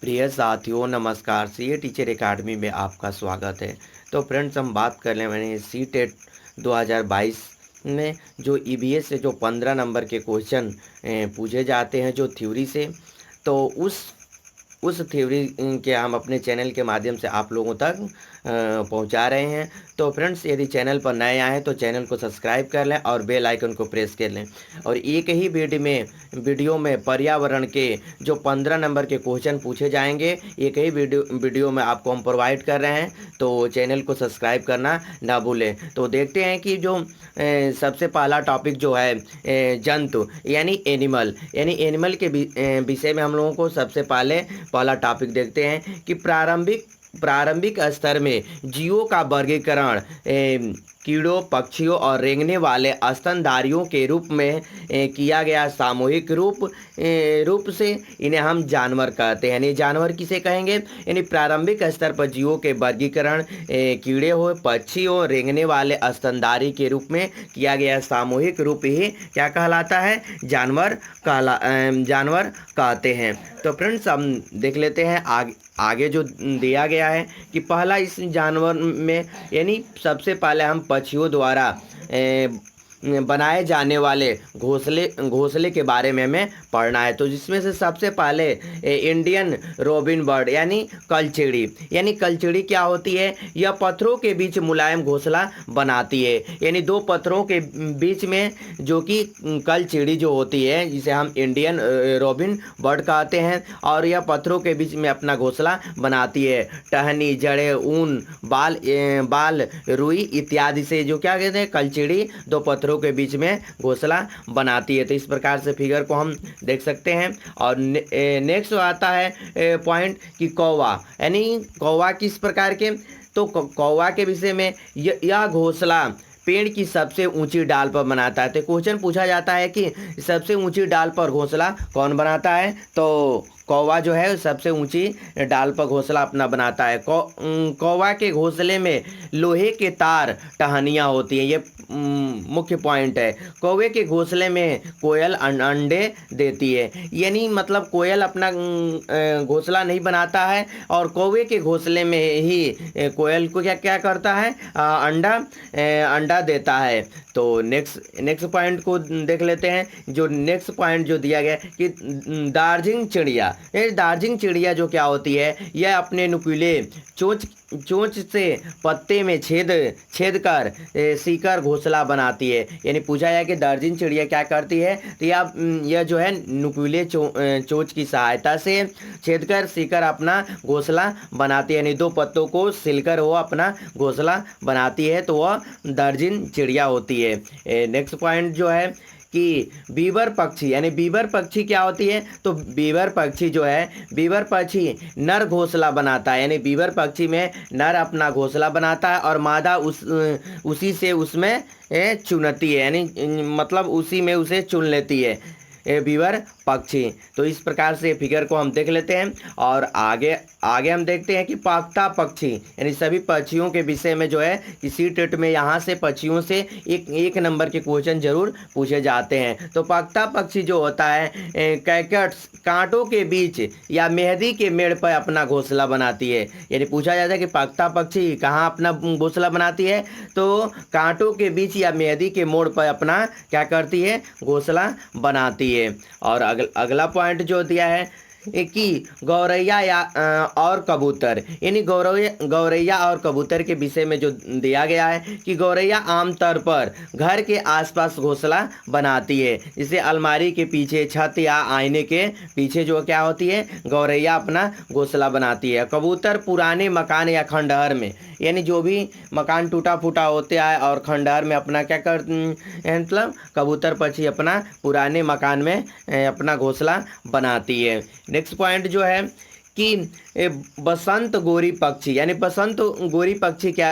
प्रिय साथियों नमस्कार। सीए टीचर एकेडमी में आपका स्वागत है। तो फ्रेंड्स, हम बात करने वाले हैं सी टेट 2022 में जो ईवीएस से जो 15 नंबर के क्वेश्चन पूछे जाते हैं जो थ्योरी से। तो उस थ्योरी के हम अपने चैनल के माध्यम से आप लोगों तक पहुंचा रहे हैं। तो फ्रेंड्स, यदि चैनल पर नए आए तो चैनल को सब्सक्राइब कर लें और बेल आइकन को प्रेस कर लें। और एक ही वीडियो में पर्यावरण के जो 15 नंबर के क्वेश्चन पूछे जाएंगे, एक ही वीडियो में आपको हम प्रोवाइड कर रहे हैं। तो चैनल को सब्सक्राइब करना ना भूलें। तो देखते हैं कि जो सबसे पहला टॉपिक जो है जंतु यानी एनिमल के विषय में हम लोगों को सबसे पहला टॉपिक देखते हैं कि प्रारंभिक स्तर में जीवों का वर्गीकरण कीड़ों, पक्षियों और रेंगने वाले स्तनधारियों के रूप में किया गया। सामूहिक रूप से इन्हें हम जानवर कहते हैं। यानी जानवर किसे कहेंगे? यानी प्रारंभिक स्तर पर जीवों के वर्गीकरण कीड़े हो, पक्षी हो, रेंगने वाले स्तनधारी के रूप में किया गया। सामूहिक रूप ही क्या कहलाता है? जानवर कहते हैं। तो फ्रेंड्स, हम देख लेते हैं आगे जो दिया गया है कि पहला इस जानवर में यानी सबसे पहले हम पक्षियों द्वारा बनाए जाने वाले घोंसले के बारे में हमें पढ़ना है। तो जिसमें से सबसे पहले इंडियन रोबिन बर्ड यानी कलचिड़ी। यानी कलचिड़ी क्या होती है? यह पत्थरों के बीच मुलायम घोंसला बनाती है। यानी दो पत्थरों के बीच में जो कि कलचिड़ी जो होती है, जिसे हम इंडियन रोबिन बर्ड कहते हैं, और यह पत्थरों के बीच में अपना घोंसला बनाती है। टहनी, जड़ें, ऊन, बाल रुई इत्यादि से जो क्या कहते हैं, कलचिड़ी दो पत्थरों के बीच में घोंसला बनाती है। तो इस प्रकार से फिगर को हम देख सकते हैं। और नेक्स्ट आता है पॉइंट कि कौवा। यानी कौवा किस प्रकार के? तो कौवा के विषय में यह घोंसला पेड़ की सबसे ऊंची डाल पर बनाता है। तो क्वेश्चन पूछा जाता है कि सबसे ऊंची डाल पर घोंसला कौन बनाता है? तो कौवा जो है सबसे ऊंची डाल पर घोंसला अपना बनाता है। कौवा के घोंसले में लोहे के तार टहनियाँ होती हैं। ये मुख्य पॉइंट है। कौवे के घोंसले में कोयल अंडे देती है। यानी मतलब कोयल अपना घोंसला नहीं बनाता है, और कौवे के घोंसले में ही कोयल को क्या क्या करता है? अंडा देता है। तो नेक्स्ट पॉइंट को देख लेते हैं। जो नेक्स्ट पॉइंट जो दिया गया कि दार्जिलिंग चिड़िया। ये दार्जिलिंग चिड़िया जो क्या होती है? यह अपने नुकीले चोंच से पत्ते में छेद कर सीकर घोंसला बनाती है। यानी पूछा जाए कि दार्जिलिंग चिड़िया क्या करती है? तो यह जो है नुकीले चोंच की सहायता से छेद कर सीकर अपना घोंसला बनाती है। यानी दो पत्तों को सिलकर वो अपना घोंसला बनाती है, तो वह दार्जिलिंग चिड़िया होती है। नेक्स्ट पॉइंट जो है कि बीवर पक्षी। यानी बीवर पक्षी क्या होती है? तो बीवर पक्षी जो है, बीवर पक्षी नर घोंसला बनाता है। यानी बीवर पक्षी में नर अपना घोंसला बनाता है और मादा उसी से उसमें चुनती है। यानी मतलब उसी में उसे चुन लेती है बीवर पक्षी। तो इस प्रकार से फिगर को हम देख लेते हैं। और आगे हम देखते हैं कि पाक्ता पक्षी। यानी सभी पक्षियों के विषय में जो है इसी टेट में यहाँ से पक्षियों से एक नंबर के क्वेश्चन जरूर पूछे जाते हैं। तो पाक्ता पक्षी जो होता है कैकट्स कांटों के बीच या मेहंदी के मेड़ पर अपना घोंसला बनाती है। यानी पूछा जाता है कि पाक्ता पक्षी कहाँ अपना घोंसला बनाती है? तो कांटों के बीच या मेहंदी के मोड़ पर अपना क्या करती है? घोंसला बनाती है। और अगला पॉइंट जो दिया है कि गौरैया और कबूतर। यानी गौरैया और कबूतर के विषय में जो दिया गया है कि गौरैया आमतौर पर घर के आसपास घोंसला बनाती है। जैसे अलमारी के पीछे, छत या आईने के पीछे जो क्या होती है? गौरैया अपना घोंसला बनाती है। कबूतर पुराने मकान या खंडहर में। यानी जो भी मकान टूटा फूटा होता है और खंडहर में अपना क्या कर मतलब कबूतर पक्षी अपना पुराने मकान में अपना घोंसला बनाती है। नेक्स्ट पॉइंट जो है कि बसंत गोरी पक्षी। यानी बसंत गोरी पक्षी क्या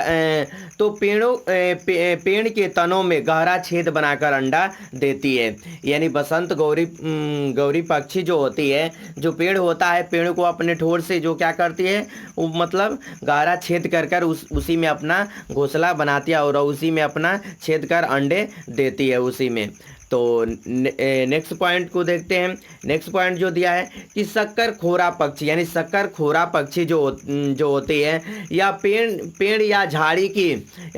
तो पेड़ के तनों में गहरा छेद बनाकर अंडा देती है। यानी बसंत गौरी पक्षी जो होती है, जो पेड़ होता है, पेड़ को अपने ठोर से जो क्या करती है, वो मतलब गहरा छेद कर उसी में अपना घोंसला बनाती है और उसी में अपना छेद कर अंडे देती है उसी में। तो नेक्स्ट पॉइंट को देखते हैं। नेक्स्ट पॉइंट जो दिया है कि शक्करखोरा पक्षी, यानी शक्करखोरा पक्षी जो होती है या पेड़ या झाड़ी की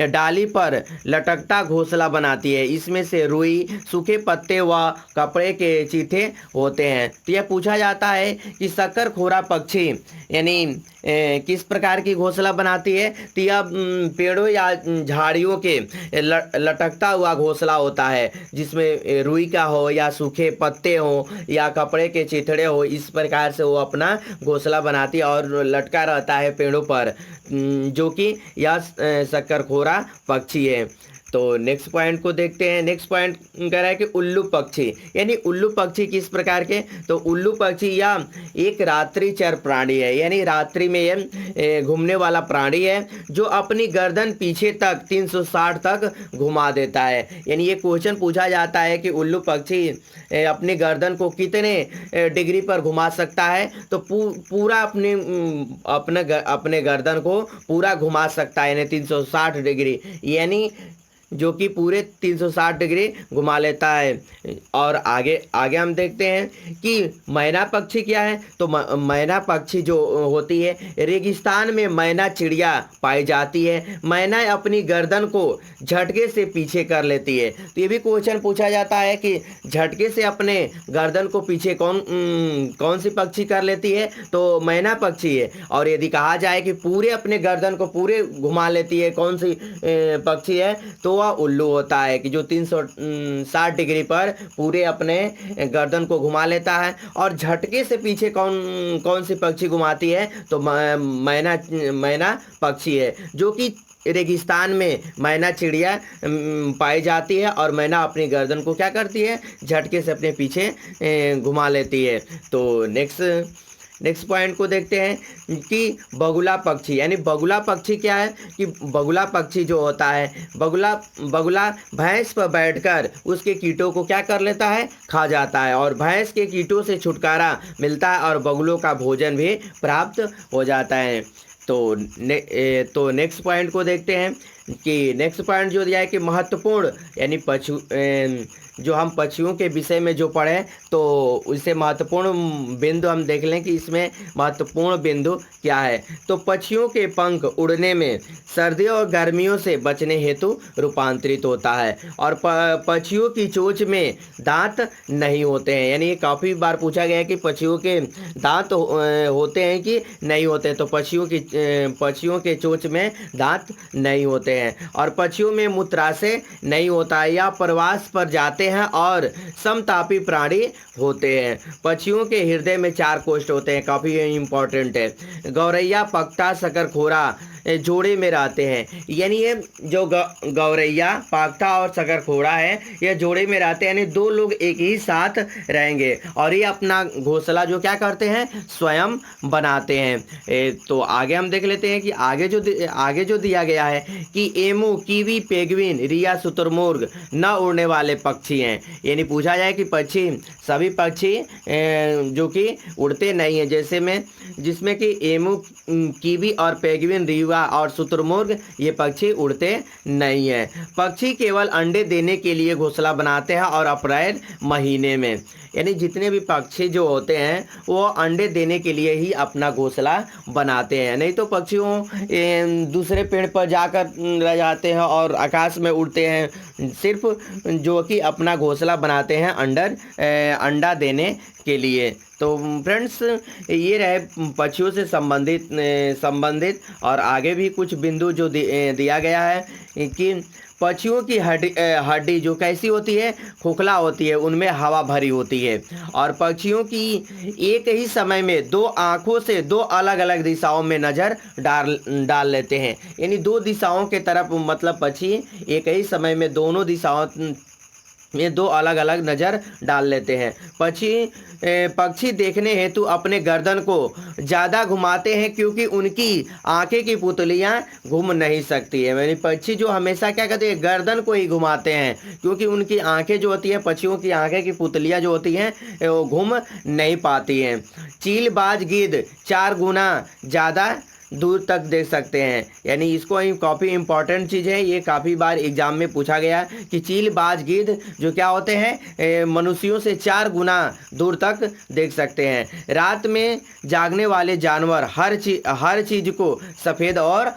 डाली पर लटकता घोंसला बनाती है। इसमें से रुई, सूखे पत्ते व कपड़े के चीथे होते हैं। तो यह पूछा जाता है कि शक्करखोरा पक्षी यानी किस प्रकार की घोंसला बनाती है। तो यह पेड़ों या झाड़ियों के लटकता हुआ घोंसला होता है, जिसमें रुई का हो या सूखे पत्ते हो या कपड़े के चिथड़े हो। इस प्रकार से वो अपना घोंसला बनाती है और लटका रहता है पेड़ों पर, जो कि यह शक्करखोरा पक्षी है। तो नेक्स्ट पॉइंट को देखते हैं। नेक्स्ट पॉइंट कह रहा है कि उल्लू पक्षी, यानी उल्लू पक्षी किस प्रकार के। तो उल्लू पक्षी यह एक रात्रिचर प्राणी है, यानी रात्रि में यह घूमने वाला प्राणी है, जो अपनी गर्दन पीछे तक 360 तक घुमा देता है। यानी ये क्वेश्चन पूछा जाता है कि उल्लू पक्षी अपनी गर्दन को कितने डिग्री पर घुमा सकता है। तो पूरा अपने गर्दन को पूरा घुमा सकता है, यानी 360 डिग्री, यानी जो कि पूरे 360 डिग्री घुमा लेता है। और आगे आगे हम देखते हैं कि मैना पक्षी क्या है। तो मैना पक्षी जो होती है, रेगिस्तान में मैना चिड़िया पाई जाती है। मैना अपनी गर्दन को झटके से पीछे कर लेती है। तो ये भी क्वेश्चन पूछा जाता है कि झटके से अपने गर्दन को पीछे कौन सी पक्षी कर लेती है। तो मैना पक्षी है। और यदि कहा जाए कि पूरे अपने गर्दन को पूरे घुमा लेती है, कौन सी पक्षी है, तो वह उल्लू होता है कि जो 360 डिग्री पर पूरे अपने गर्दन को घुमा लेता है। और झटके से पीछे कौन सी पक्षी घुमाती है। तो मैना पक्षी है, जो कि रेगिस्तान में मैना चिड़िया पाई जाती है। और मैना अपनी गर्दन को क्या करती है, झटके से अपने पीछे घुमा लेती है। तो नेक्स्ट पॉइंट को देखते हैं कि बगुला पक्षी, यानी बगुला पक्षी क्या है कि बगुला पक्षी जो होता है, बगुला भैंस पर बैठकर उसके कीटों को क्या कर लेता है, खा जाता है। और भैंस के कीटों से छुटकारा मिलता है और बगुलों का भोजन भी प्राप्त हो जाता है। तो नेक्स्ट पॉइंट को देखते हैं कि नेक्स्ट पॉइंट जो दिया है कि महत्वपूर्ण, यानी जो हम पक्षियों के विषय में जो पढ़े, तो उससे महत्वपूर्ण बिंदु हम देख लें कि इसमें महत्वपूर्ण बिंदु क्या है। तो पक्षियों के पंख उड़ने में सर्दियों और गर्मियों से बचने हेतु रूपांतरित होता है। और पक्षियों की चोंच में दांत नहीं होते हैं, यानी ये काफ़ी बार पूछा गया है कि पक्षियों के दांत होते हैं कि नहीं होते। तो पक्षियों के चोंच में दांत नहीं होते हैं। और पक्षियों में मूत्राशय नहीं होता है या प्रवास पर जाते हैं और समतापी प्राणी होते हैं। पक्षियों के हृदय में 4 कोष्ठ होते हैं, काफ़ी इम्पोर्टेंट है। गौरैया, पगटा, शकरखोरा जोड़े में रहते हैं, यानी ये जो गौरैया, पागटा और शकरखोरा है, ये जोड़े में रहते हैं, यानी 2 लोग एक ही साथ रहेंगे और ये अपना घोंसला जो क्या करते हैं, स्वयं बनाते हैं। तो आगे हम देख लेते हैं कि आगे जो दिया गया है कि एमू, कीवी, पेंगुइन, रिया, शुतुरमुर्ग न उड़ने वाले पक्षी हैं। यानी पूछा जाए कि सभी पक्षी जो कि उड़ते नहीं हैं, जिसमें कि एमू, कीवी और पेंगुइन, रिया और शुतुरमुर्ग ये पक्षी उड़ते नहीं है। पक्षी केवल अंडे देने के लिए घोंसला बनाते हैं और अप्रैल महीने में, यानी जितने भी पक्षी जो होते हैं वो अंडे देने के लिए ही अपना घोंसला बनाते हैं, नहीं तो पक्षियों दूसरे पेड़ पर जाकर रह जाते हैं और आकाश में उड़ते हैं, सिर्फ जो कि अपना घोंसला बनाते हैं अंडा देने के लिए। तो फ्रेंड्स, ये रहे पक्षियों से संबंधित और आगे भी कुछ बिंदु जो दिया गया है कि पक्षियों की हड्डी जो कैसी होती है, खोखला होती है, उनमें हवा भरी होती है। और पक्षियों की एक ही समय में 2 आँखों से 2 अलग अलग दिशाओं में नज़र डाल लेते हैं, यानी 2 दिशाओं के तरफ, मतलब पक्षी एक ही समय में दोनों दिशाओं में 2 अलग अलग नज़र डाल लेते हैं। पक्षी देखने हेतु अपने गर्दन को ज़्यादा घुमाते हैं क्योंकि उनकी आंखें की पुतलियां घूम नहीं सकती है। यानी पक्षी जो हमेशा क्या करते हैं, गर्दन को ही घुमाते हैं, क्योंकि उनकी आंखें जो होती हैं, पक्षियों की आंखें की पुतलियां जो होती हैं वो घूम नहीं पाती हैं। चीलबाज गिद्ध 4 गुना ज़्यादा दूर तक देख सकते हैं। यानी इसको काफ़ी इंपॉर्टेंट चीज़ है, ये काफ़ी बार एग्जाम में पूछा गया कि चीलबाज गिद्ध जो क्या होते हैं मनुष्यों से 4 गुना दूर तक देख सकते हैं। रात में जागने वाले जानवर हर चीज़ को सफ़ेद और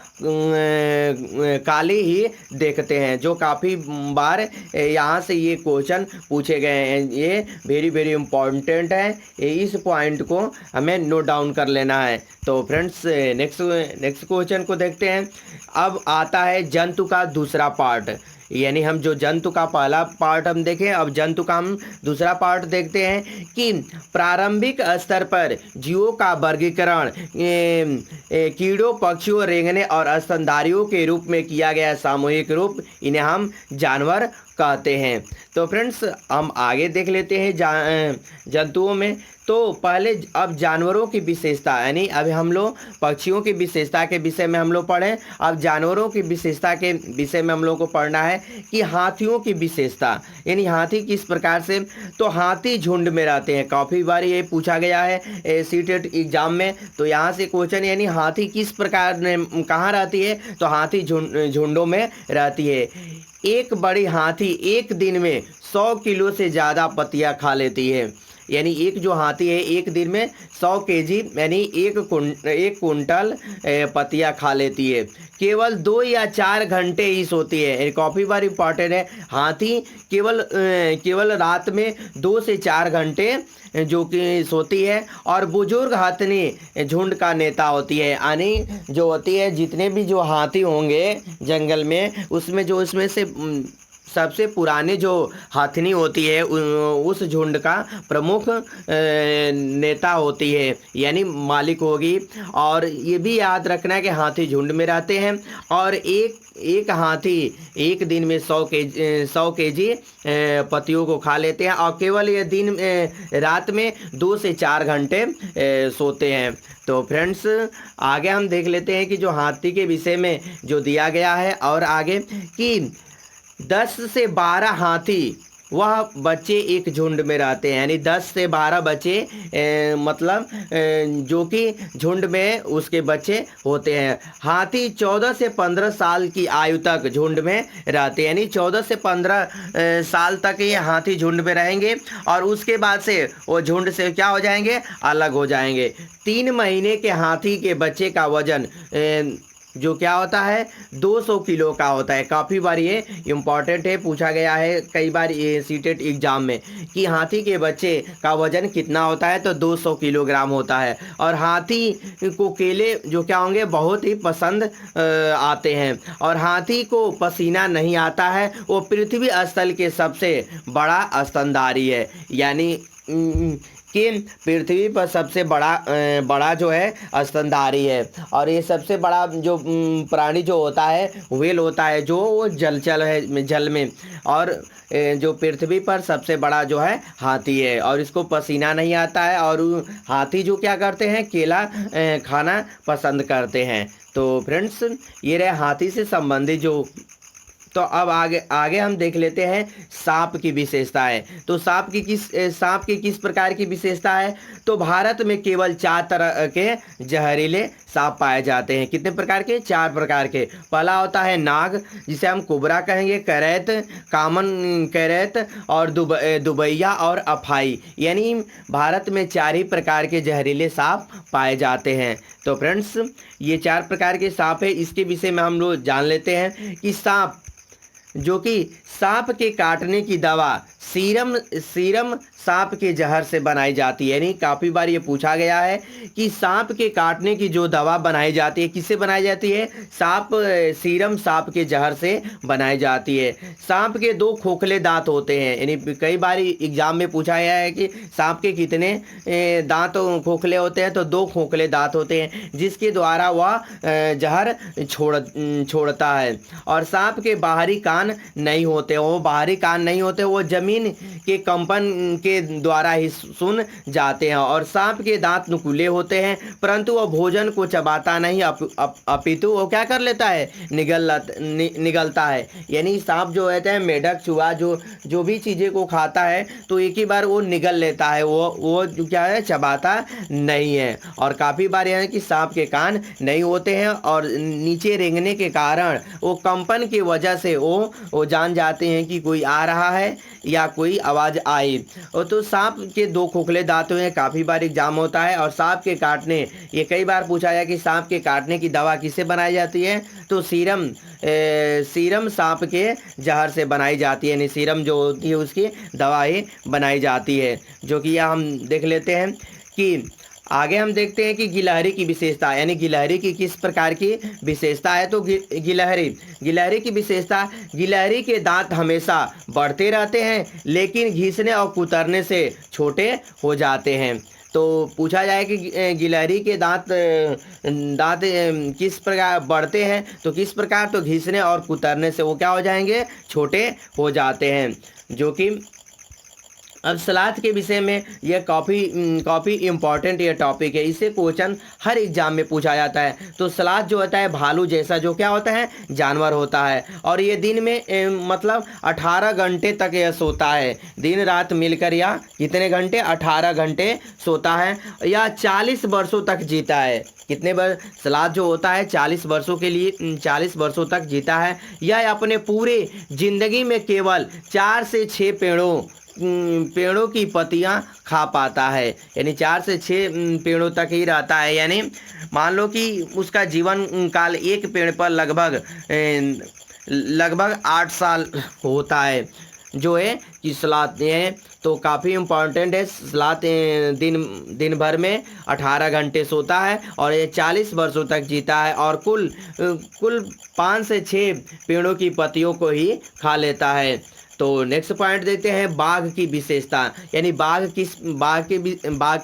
काली ही देखते हैं, जो काफ़ी बार यहाँ से ये क्वेश्चन पूछे गए हैं। ये वेरी वेरी इंपॉर्टेंट है, इस पॉइंट को हमें नोट डाउन कर लेना है। तो फ्रेंड्स नेक्स्ट क्वेश्चन को देखते हैं। अब आता है जंतु का दूसरा पार्ट। यानी हम जो जंतु का पहला पार्ट हम देखें, अब जंतु का हम दूसरा पार्ट देखते हैं कि प्रारंभिक स्तर पर जीवों का वर्गीकरण कीड़ों, पक्षियों, रेंगने और स्तनधारियों के रूप में किया गया सामूहिक रूप, इन्हें हम जानवर कहते हैं। तो फ्रेंड्स हम आगे देख लेते हैं जंतुओं में। तो पहले अब जानवरों की विशेषता, यानी अभी हम लोग पक्षियों की विशेषता के विषय में हम लोग पढ़ें, अब जानवरों की विशेषता के विषय में हम लोग को पढ़ना है कि हाथियों की विशेषता, यानी हाथी किस प्रकार से। तो हाथी झुंड में रहते हैं, काफ़ी बार ये पूछा गया है सीटेट एग्जाम में। तो यहाँ से क्वेश्चन, यानी हाथी किस प्रकार कहाँ रहती है, तो हाथी झुंडों में रहती है। एक बड़ी हाथी एक दिन में 100 किलो से ज़्यादा पत्तियाँ खा लेती है। यानी एक जो हाथी है एक दिन में 100 केजी यानी एक कुंटल पत्तियाँ खा लेती है। केवल 2 या 4 घंटे ही सोती है, काफ़ी बार इम्पॉर्टेंट है। हाथी केवल रात में 2 से 4 घंटे जो कि सोती है। और बुजुर्ग हाथनी झुंड का नेता होती है, यानी जो होती है जितने भी जो हाथी होंगे जंगल में, उसमें से सबसे पुराने जो हाथनी होती है उस झुंड का प्रमुख नेता होती है, यानी मालिक होगी। और ये भी याद रखना है कि हाथी झुंड में रहते हैं और एक हाथी एक दिन में 100 केजी पत्तियों को खा लेते हैं और केवल ये रात में 2 से 4 घंटे सोते हैं। तो फ्रेंड्स आगे हम देख लेते हैं कि जो हाथी के विषय में जो दिया गया है, और आगे कि 10 से 12 हाथी वह बच्चे एक झुंड में रहते हैं, यानी 10 से 12 बच्चे मतलब जो कि झुंड में उसके बच्चे होते हैं। हाथी 14 से 15 साल की आयु तक झुंड में रहते हैं, यानी 14 से 15 साल तक ये हाथी झुंड में रहेंगे और उसके बाद से वो झुंड से क्या हो जाएंगे, अलग हो जाएंगे। 3 महीने के हाथी के बच्चे का वजन जो क्या होता है 200 किलो का होता है। काफ़ी बार ये इम्पॉर्टेंट है, पूछा गया है कई बार ये सीटेट एग्जाम में कि हाथी के बच्चे का वजन कितना होता है, तो 200 किलोग्राम होता है। और हाथी को केले जो क्या होंगे बहुत ही पसंद आते हैं। और हाथी को पसीना नहीं आता है, वो पृथ्वी स्थल के सबसे बड़ा स्तनधारी है, यानी कि पृथ्वी पर सबसे बड़ा जो है स्तनधारी है। और ये सबसे बड़ा जो प्राणी जो होता है व्हेल होता है, जो वो जलचर है जल में। और जो पृथ्वी पर सबसे बड़ा जो है हाथी है, और इसको पसीना नहीं आता है। और हाथी जो क्या करते हैं, केला खाना पसंद करते हैं। तो फ्रेंड्स ये रहे हाथी से संबंधित जो। तो अब आगे हम देख लेते हैं सांप की विशेषताएं। तो सांप की किस प्रकार की विशेषता है, तो भारत में केवल 4 तरह के जहरीले सांप पाए जाते हैं। कितने प्रकार के, 4 प्रकार के। पहला होता है नाग, जिसे हम कोबरा कहेंगे, करैत, कामन करैत और दुबैया और अफाई, यानी भारत में 4 ही प्रकार के जहरीले सांप पाए जाते हैं। तो फ्रेंड्स ये 4 प्रकार के सांप है, इसके विषय में हम लोग जान लेते हैं कि सांप के काटने की दवा सीरम सांप के जहर से बनाई जाती है। यानी काफ़ी बार ये पूछा गया है कि सांप के काटने की जो दवा बनाई जाती है किससे बनाई जाती है, सीरम सांप के जहर से बनाई जाती है। सांप के 2 खोखले दांत होते हैं, यानी कई बार एग्जाम में पूछा गया है कि सांप के कितने दांत खोखले होते हैं, तो 2 खोखले दांत होते हैं, जिसके द्वारा वह जहर छोड़ता है। और सांप के बाहरी कान नहीं होते, वो ज़मीन के कंपन के द्वारा ही सुन जाते हैं। और सांप के दांत नुकीले होते हैं, परंतु वह भोजन को चबाता नहीं, अपितु वो क्या कर लेता है, निगलता है। यानी सांप जो होता है, मेढक, चूहा, जो भी चीज़ें को खाता है तो एक ही बार वो निगल लेता है, वो जो क्या है, चबाता नहीं है। और काफ़ी बार यह है कि सांप के कान नहीं होते हैं और नीचे रेंगने के कारण वो कंपन की वजह से वो जान जाते हैं कि कोई आ रहा है या कोई आवाज़ आई। और तो सांप के दो खोखले दांत हैं, काफ़ी बार एग्जाम होता है। और सांप के काटने, ये कई बार पूछा गया कि सांप के काटने की दवा किससे बनाई जाती है, तो सीरम सांप के जहर से बनाई जाती है, यानी सीरम जो होती है उसकी दवा ही बनाई जाती है। जो कि यह हम देख लेते हैं कि आगे हम देखते हैं कि गिलहरी की विशेषता, यानी गिलहरी की किस प्रकार की विशेषता है। तो गिलहरी की विशेषता, गिलहरी के दांत हमेशा बढ़ते रहते हैं लेकिन घिसने और कुतरने से छोटे हो जाते हैं। तो पूछा जाए कि गिलहरी के दांत किस प्रकार बढ़ते हैं, तो किस प्रकार, तो घिसने और कुतरने से वो क्या हो जाएंगे, छोटे हो जाते हैं। जो कि अब सलाद के विषय में यह काफ़ी इम्पॉर्टेंट ये टॉपिक है, इससे क्वेश्चन हर एग्जाम में पूछा जाता है। तो सलाद जो होता है भालू जैसा जो क्या होता है, जानवर होता है। और ये दिन में मतलब 18 घंटे तक यह सोता है, दिन रात मिलकर या कितने घंटे, 18 घंटे सोता है। या 40 वर्षों तक जीता है। कितने सलाद जो होता है 40 वर्षों के लिए 40 वर्षों तक जीता है। यह अपने पूरे जिंदगी में केवल 4 से 6 पेड़ों की पत्तियां खा पाता है, यानी 4 से 6 पेड़ों तक ही रहता है। यानी मान लो कि उसका जीवन काल एक पेड़ पर लगभग 8 साल होता है। जो है कि सलाद है तो काफ़ी इम्पॉर्टेंट है। सलाद दिन भर में 18 घंटे सोता है और ये 40 वर्षों तक जीता है और कुल 5 से 6 पेड़ों की पत्तियों को ही खा लेता है। तो नेक्स्ट पॉइंट देते हैं बाघ की विशेषता, यानी बाघ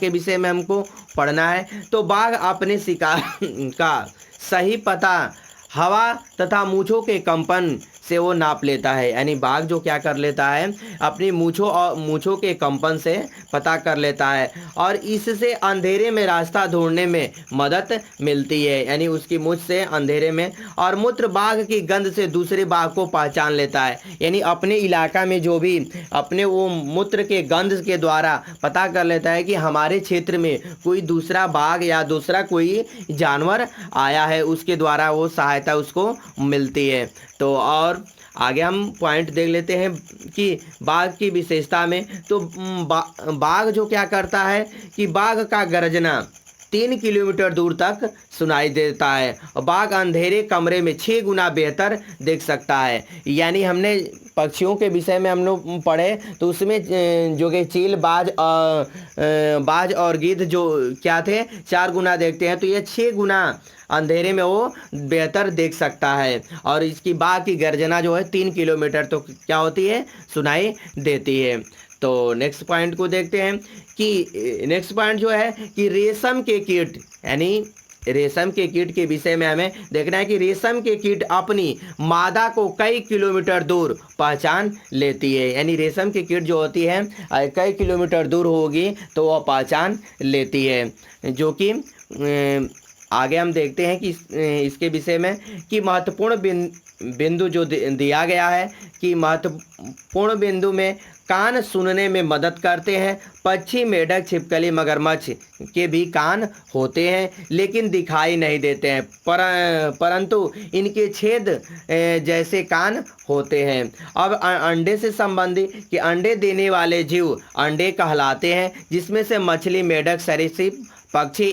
के विषय में हमको पढ़ना है। तो बाघ अपने शिकार का सही पता हवा तथा मूंछों के कंपन से वो नाप लेता है। यानी बाघ जो क्या कर लेता है, अपनी मूंछों के कंपन से पता कर लेता है और इससे अंधेरे में रास्ता ढूंढने में मदद मिलती है। यानी उसकी मूंछ से अंधेरे में, और मूत्र बाघ की गंध से दूसरे बाघ को पहचान लेता है। यानी अपने इलाका में जो भी अपने वो मूत्र के गंध के द्वारा पता कर लेता है कि हमारे क्षेत्र में कोई दूसरा बाघ या दूसरा कोई जानवर आया है, उसके द्वारा वो सहायता उसको मिलती है। तो और आगे हम पॉइंट देख लेते हैं कि बाघ की विशेषता में। तो बाघ जो क्या करता है कि बाघ का गर्जना 3 किलोमीटर दूर तक सुनाई देता है और बाघ अंधेरे कमरे में 6 गुना बेहतर देख सकता है। यानी हमने पक्षियों के विषय में हम लोग पढ़े तो उसमें जो कि चील, बाज और गिद्ध जो क्या थे 4 गुना देखते हैं, तो ये 6 गुना अंधेरे में वो बेहतर देख सकता है। और इसकी बाघ की गर्जना जो है 3 किलोमीटर तो क्या होती है, सुनाई देती है। तो नेक्स्ट पॉइंट को देखते हैं कि नेक्स्ट पॉइंट जो है कि रेशम के कीट, यानी रेशम के कीट के विषय में हमें देखना है कि रेशम के कीट अपनी मादा को कई किलोमीटर दूर पहचान लेती है। यानी रेशम की कीट जो होती है कई किलोमीटर दूर होगी तो वह पहचान लेती है। जो कि आगे हम देखते हैं कि इसके विषय में कि महत्वपूर्ण बिंदु जो दिया गया है कि महत्वपूर्ण बिंदु में कान सुनने में मदद करते हैं। पक्षी, मेढक, छिपकली, मगरमच्छ के भी कान होते हैं लेकिन दिखाई नहीं देते हैं, परंतु इनके छेद जैसे कान होते हैं। अब अंडे से संबंधित कि अंडे देने वाले जीव अंडे कहलाते हैं, जिसमें से मछली, मेढक, सरीसृप, पक्षी,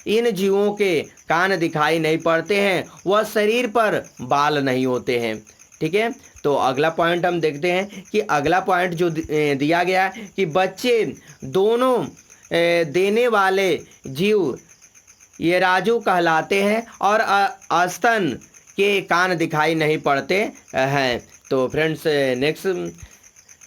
इन जीवों के कान दिखाई नहीं पड़ते हैं, वह शरीर पर बाल नहीं होते हैं। ठीक है, तो अगला पॉइंट हम देखते हैं कि अगला पॉइंट जो दिया गया है कि बच्चे दोनों देने वाले जीव ये राजू कहलाते हैं और स्तन के कान दिखाई नहीं पड़ते हैं। तो फ्रेंड्स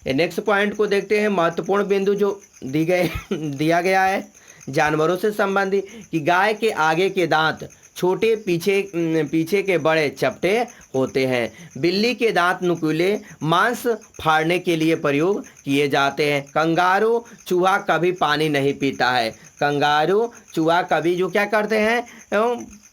नेक्स्ट पॉइंट को देखते हैं। महत्वपूर्ण बिंदु जो दिया गया है जानवरों से संबंधित कि गाय के आगे के दांत छोटे पीछे के बड़े चपटे होते हैं। बिल्ली के दांत नुकीले मांस फाड़ने के लिए प्रयोग किए जाते हैं। कंगारू चूहा कभी पानी नहीं पीता है। कंगारू चूहा कभी जो क्या करते हैं,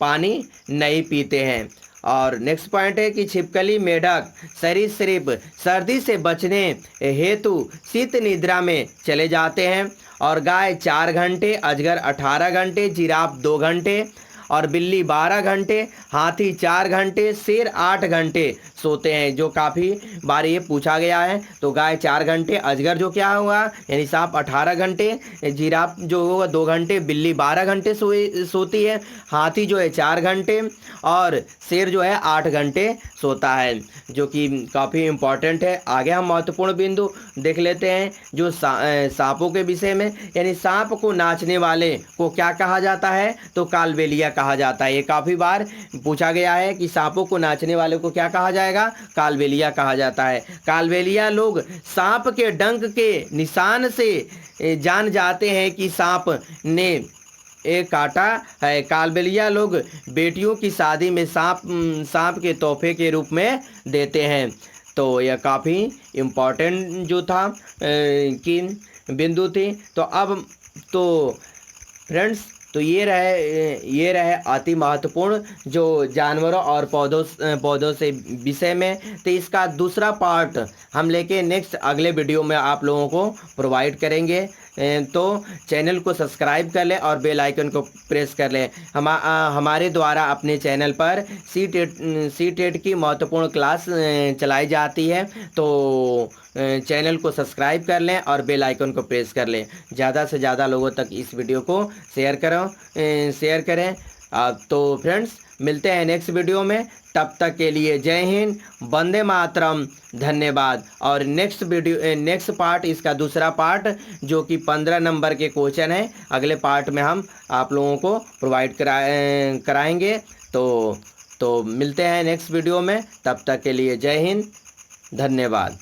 पानी नहीं पीते हैं। और नेक्स्ट पॉइंट है कि छिपकली मेढक सरीसृप सर्दी से बचने हेतु शीत निद्रा में चले जाते हैं। और गाय 4 घंटे, अजगर 18 घंटे, जिराफ 2 घंटे और बिल्ली 12 घंटे, हाथी 4 घंटे, शेर 8 घंटे सोते हैं, जो काफ़ी बार ये पूछा गया है। तो गाय 4 घंटे, अजगर जो क्या हुआ यानी सांप 18 घंटे, जिराफ जो होगा 2 घंटे, बिल्ली 12 घंटे सोती है, हाथी जो है 4 घंटे और शेर जो है 8 घंटे सोता है, जो कि काफ़ी इम्पॉर्टेंट है। आगे हम महत्वपूर्ण बिंदु देख लेते हैं जो सांपों के विषय में, यानी सांप को नाचने वाले को क्या कहा जाता है, तो कालबेलिया कहा जाता है। ये काफ़ी बार पूछा गया है कि सांपों को नाचने वाले को क्या कहा जाएगा, कालबेलिया कहा जाता है। कालबेलिया लोग सांप के डंक के निशान से जान जाते हैं कि सांप ने काटा है। कालबेलिया लोग बेटियों की शादी में सांप के तोहफे के रूप में देते हैं। तो यह काफ़ी इम्पोर्टेंट जो था कि बिंदु थी। तो अब तो फ्रेंड्स, तो ये रहे अति महत्वपूर्ण जो जानवरों और पौधों से विषय में। तो इसका दूसरा पार्ट हम लेके नेक्स्ट अगले वीडियो में आप लोगों को प्रोवाइड करेंगे। तो चैनल को सब्सक्राइब कर लें और बेल आइकन को प्रेस कर लें। हमारे द्वारा अपने चैनल पर सी-टेट की महत्वपूर्ण क्लास चलाई जाती है। तो चैनल को सब्सक्राइब कर लें और बेल आइकन को प्रेस कर लें। ज़्यादा से ज़्यादा लोगों तक इस वीडियो को शेयर करें। तो फ्रेंड्स, मिलते हैं नेक्स्ट वीडियो में। तब तक के लिए जय हिंद, वंदे मातरम, धन्यवाद। और नेक्स्ट पार्ट, इसका दूसरा पार्ट जो कि 15 नंबर के क्वेश्चन है, अगले पार्ट में हम आप लोगों को प्रोवाइड कराएंगे। तो मिलते हैं नेक्स्ट वीडियो में। तब तक के लिए जय हिंद, धन्यवाद।